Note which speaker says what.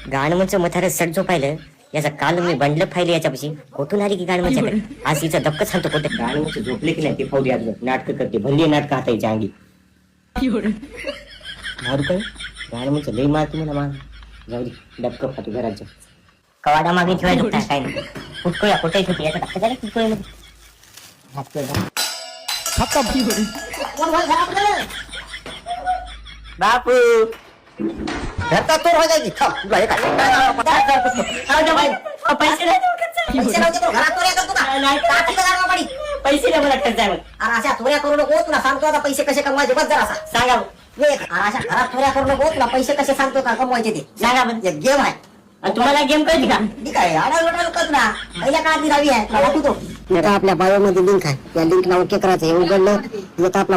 Speaker 1: गाणमनचं मथार सट जो पाहिलं याचा काल मी बंडलं फाईल याच्यापाशी कुठून आली की गाणमनच्याकडे आज हिचं धक्क सांगतो कुठे गाणमनचं झोपले की नाही ते फावली आज नाटक करते भल्ली नाटक आता हिच्या अंगी मारू काय गाणमनचं लई मार तुम्हाला मार जाऊ दे डबक फाटू घराचं कवाडा मागे ठेवायचं काय नाही फुटकोया कुठे होती याचा धक्का झाला फुटकोय बापू घरचा चोर हो जायची पैसे नाही मला खर्चाय अशा चोऱ्या करू नको तुला सांगतो आता पैसे कसे कमवायचे बस जरा सांगा अशा घरात चोऱ्या करू नको तुला पैसे कसे सांगतो का कमवायचे ते सांगा म्हणजे गेम आहे तुम्हाला गेम कळते का ठीक आहे आडावड ना पहिल्या काळात रावी आहे तुला दाखवतो आपल्या बायोमध्ये लिंक आहे त्या लिंक नाव करायचं हे उघडलं आपला